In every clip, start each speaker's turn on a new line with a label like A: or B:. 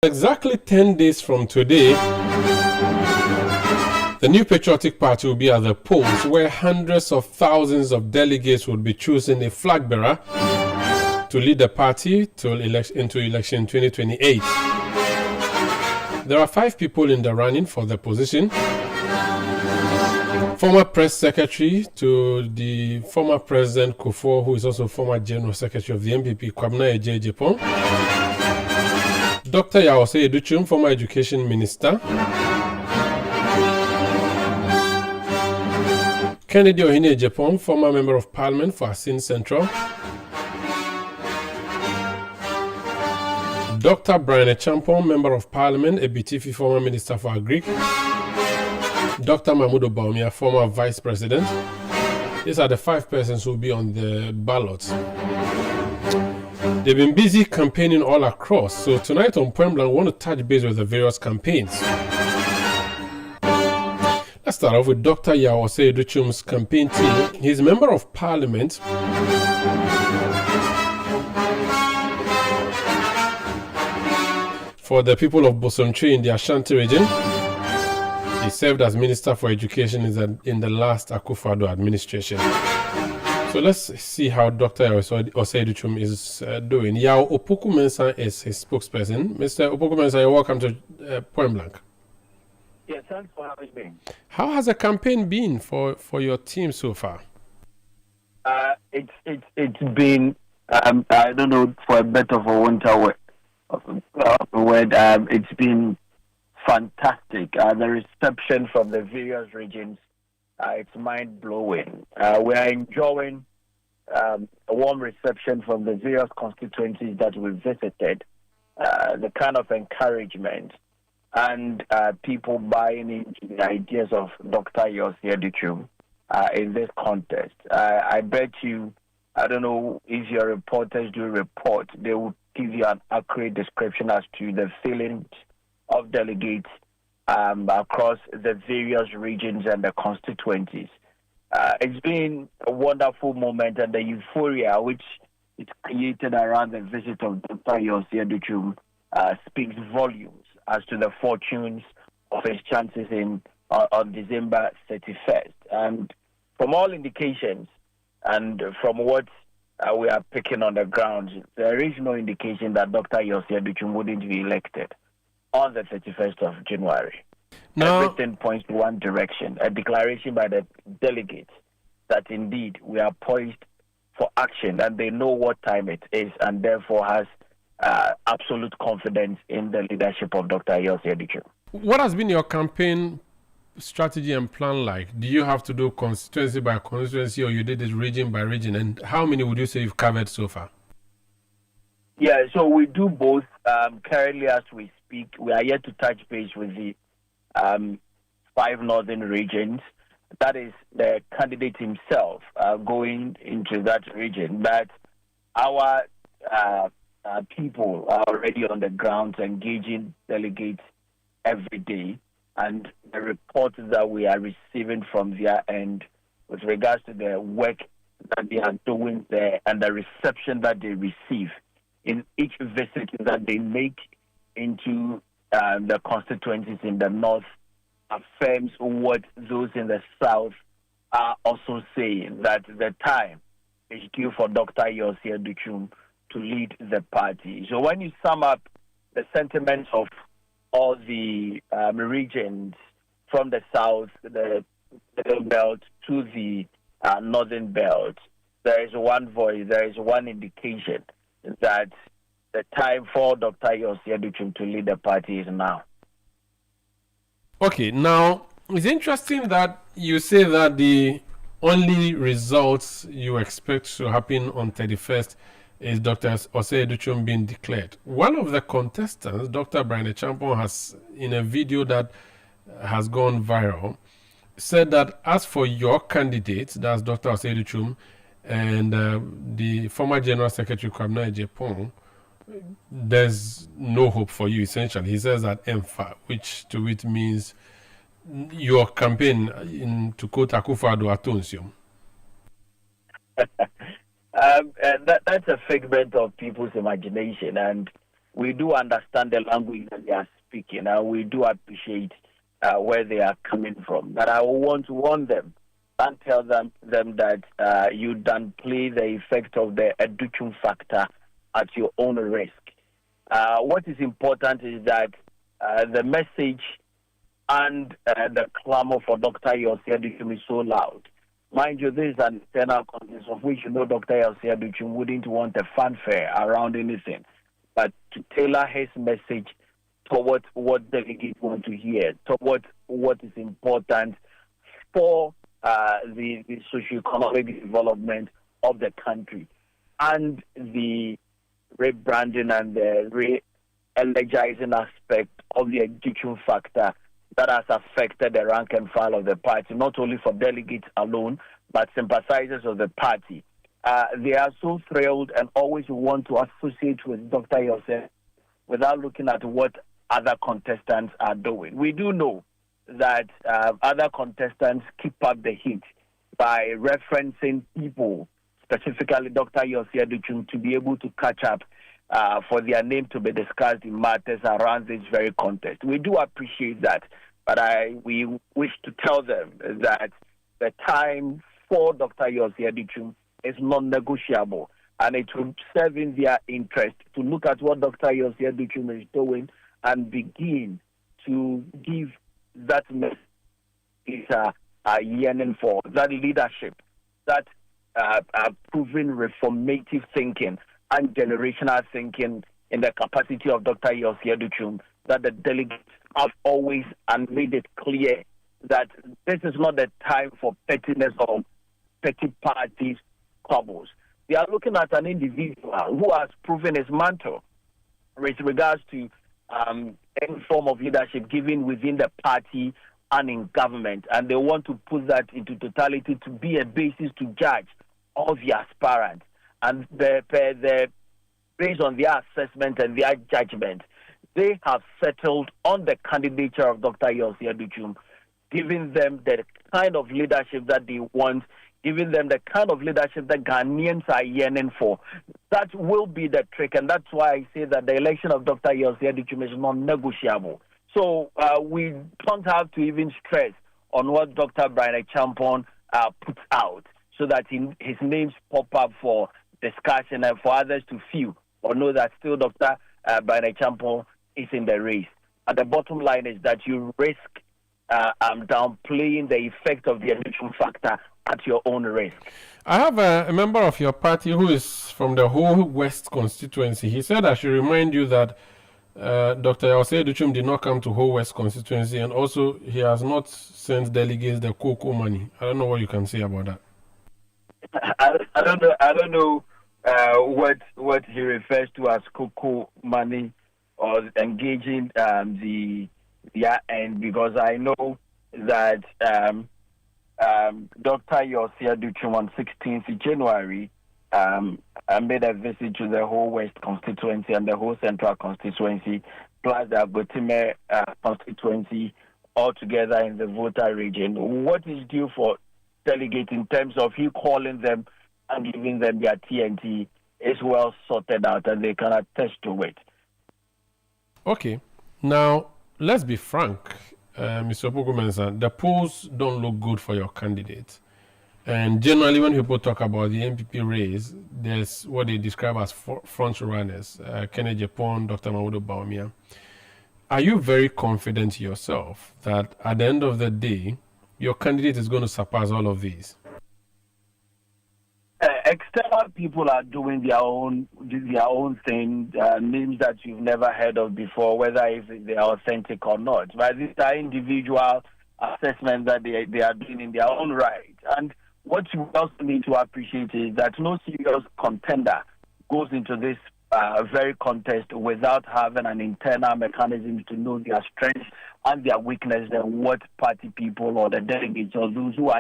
A: Exactly 10 days from today, the New Patriotic Party will be at the polls where hundreds of thousands of delegates will be choosing a flag-bearer to lead the party into election 2028. There are 5 people in the running for the position. Former press secretary to the former president Kufuor, who is also former general secretary of the NPP, Kwabena Ejejepong. Dr. Yaw Osei Adutwum, former education minister. Kennedy Ohene Ejepong, former member of parliament for Asin Central. Dr. Brian Echampong, member of parliament, Ebitifi, former minister for Agric. Dr. Mahmoud Obaumia, former vice president. These are the 5 persons who will be on the ballot. They've been busy campaigning all across, so tonight on Point Blank, we want to touch base with the various campaigns. Let's start off with Dr. Yaw Osei Adutwum's campaign team. He's a member of parliament for the people of Bosomtwe in the Ashanti region. He served as Minister for Education in the last Akufo-Addo administration. So let's see how Dr. Yaw Osei Adutwum is doing. Yaw Opoku-Mensah is his spokesperson. Mr. Opoku-Mensah, you're welcome to Point Blank.
B: Yes, thanks for having me.
A: How has the campaign been for your team so far?
B: It's been I don't know, for a bit of a winter word. It's been fantastic. The reception from the various regions, it's mind-blowing. We are enjoying a warm reception from the various constituencies that we visited, the kind of encouragement and people buying into the ideas of Dr. Yaw Osei Adutwum in this contest. I bet you, I don't know if your reporters do report, they will give you an accurate description as to the feelings of delegates across the various regions and the constituencies. It's been a wonderful moment, and the euphoria which is created around the visit of Dr. Yaw Osei Adutwum speaks volumes as to the fortunes of his chances on December 31st. And from all indications and from what we are picking on the ground, there is no indication that Dr. Yaw Osei Adutwum wouldn't be elected on the 31st of January.
A: Now,
B: everything points to one direction, a declaration by the delegates that indeed we are poised for action, and they know what time it is, and therefore has absolute confidence in the leadership of Dr. Yaw Osei Adutwum.
A: what has been your campaign strategy and plan like? Do you have to do constituency by constituency, or you did it region by region? And how many would you say you've covered so far?
B: Yeah, so we do both. Currently, as we speak, we are yet to touch base with the 5 northern regions. That is the candidate himself going into that region. But our people are already on the ground engaging delegates every day. And the reports that we are receiving from their end with regards to the work that they are doing there and the reception that they receive in each visit that they make into the constituencies in the north affirms what those in the south are also saying, that the time is due for Dr. Yaw Osei Adutwum to lead the party. So when you sum up the sentiments of all the regions from the south, the belt to the northern belt, there is one voice, there is one indication that the time for Dr. Yaw Osei Adutwum to lead the party is now.
A: Okay, now it's interesting that you say that the only results you expect to happen on 31st is Dr. Osei Adutwum being declared. One of the contestants, Dr. Brian Echampong, has, in a video that has gone viral, said that as for your candidates, that's Dr. Osei Adutwum and the former General Secretary Kwabena Ejejepong, there's no hope for you, essentially. He says that EMFA, which to it means your campaign, to quote Akufo-Addo, Atonsium.
B: That's a figment of people's imagination, and we do understand the language that they are speaking, and we do appreciate where they are coming from. But I will want to warn them and tell them that you downplay the effect of the Adutwum factor at your own risk. What is important is that the message and the clamor for Dr. Yaw Osei Adutwum is so loud. Mind you, this is an internal contest of which Dr. Yaw Osei Adutwum wouldn't want a fanfare around anything, but to tailor his message towards what delegates want to hear, towards what is important for the socio-economic development of the country and the rebranding and the re-energizing aspect of the Adutwum factor that has affected the rank and file of the party, not only for delegates alone, but sympathizers of the party. They are so thrilled and always want to associate with Dr. Yaw Osei without looking at what other contestants are doing. We do know that other contestants keep up the heat by referencing people, specifically Dr. Yaw Osei Adutwum, to be able to catch up for their name to be discussed in matters around this very contest. We do appreciate that, but we wish to tell them that the time for Dr. Yaw Osei Adutwum is non-negotiable, and it will serve in their interest to look at what Dr. Yaw Osei Adutwum is doing and begin to give that message is yearning for, that leadership, that proven reformative thinking and generational thinking in the capacity of Dr. Yaw Osei Adutwum, that the delegates have always and made it clear that this is not the time for pettiness or petty parties troubles. They are looking at an individual who has proven his mantle with regards to any form of leadership given within the party and in government, and they want to put that into totality to be a basis to judge all the aspirants. And based on their assessment and their judgment, they have settled on the candidature of Dr. Yaw Osei Adutwum, giving them the kind of leadership that they want, giving them the kind of leadership that Ghanaians are yearning for. That will be the trick, and that's why I say that the election of Dr. Yaw Osei Adutwum is non-negotiable. So we don't have to even stress on what Dr. Brian Champon puts out, so that his names pop up for discussion and for others to feel or know that still Dr. Brian Champon is in the race. But the bottom line is that you risk downplaying the effect of the Adutwum factor at your own risk.
A: I have a member of your party who is from the whole West constituency. He said I should remind you that Dr. Yaw Osei Adutwum did not come to whole West constituency, and also he has not sent delegates the cocoa money. I don't know what you can say about that.
B: I don't know what he refers to as cocoa money or engaging the end, because I know that Dr. Yaw Osei Adutwum on 16th January made a visit to the whole West constituency and the whole Central constituency, plus the Agotime constituency, all together in the voter region. What is due for delegates in terms of you calling them and giving them their TNT is well sorted out, and they can attest to it.
A: Okay. Now, let's be frank, Mr. Opoku-Mensah, the polls don't look good for your candidate. And generally, when people talk about the NPP race, there's what they describe as front runners, Kenneth Japon, Dr. Mahmoud Bawumia. Are you very confident yourself that at the end of the day, your candidate is going to surpass all of these?
B: External people are doing their own thing, names that you've never heard of before, whether if they are authentic or not. But these are individual assessments that they are doing in their own right. And what you also need to appreciate is that no serious contender goes into this very contest without having an internal mechanism to know their strengths and their weaknesses, and what party people or the delegates or those who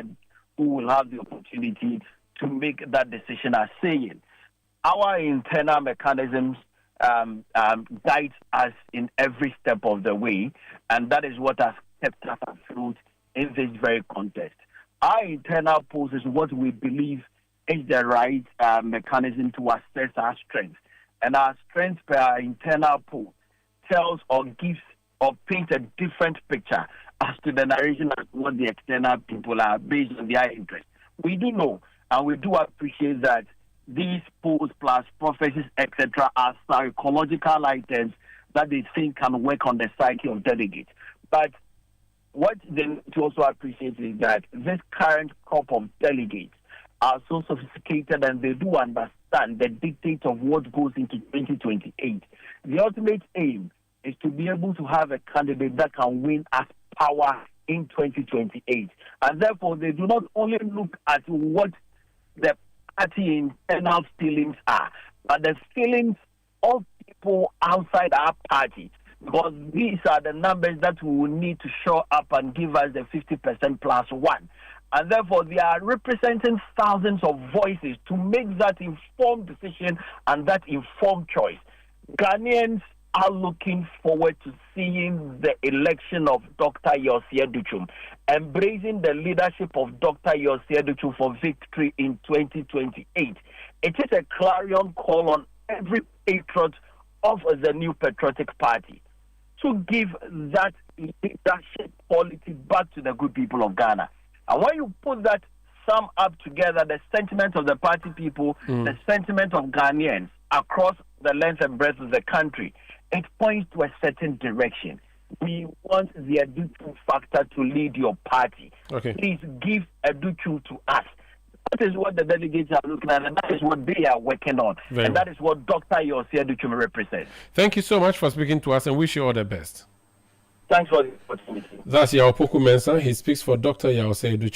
B: will have the opportunity to make that decision are saying. Our internal mechanisms guide us in every step of the way, and that is what has kept us afloat in this very contest. Our internal polls is what we believe is the right mechanism to assess our strengths. and our strength per our internal poll tells or gives or paints a different picture as to the narration as what the external people are based on their interest. We do know and we do appreciate that these polls plus prophecies, etc., are psychological items that they think can work on the psyche of delegates. But what they need to also appreciate is that this current crop of delegates are so sophisticated and they do understand the dictates of what goes into 2028. The ultimate aim is to be able to have a candidate that can win as power in 2028. And therefore, they do not only look at what the party internal feelings are, but the feelings of people outside our party. Because these are the numbers that we will need to show up and give us the 50% plus one. And therefore, they are representing thousands of voices to make that informed decision and that informed choice. Ghanaians are looking forward to seeing the election of Dr. Yaw Osei Adutwum, embracing the leadership of Dr. Yaw Osei Adutwum for victory in 2028. It is a clarion call on every patriot of the new patriotic party to give that leadership quality back to the good people of Ghana. And when you put that sum up together, the sentiment of the party people, the sentiment of Ghanaians across the length and breadth of the country, it points to a certain direction. We want the Adutwum factor to lead your party.
A: Okay.
B: Please give Adutwum to us. That is what the delegates are looking at, and that is what they are working on. That is what Dr. Yaw Osei Adutwum represents.
A: Thank you so much for speaking to us and wish you all the best.
B: Thanks for the opportunity.
A: That's Yaw Opoku Mensah. He speaks for Dr. Yaw Osei Adutwum.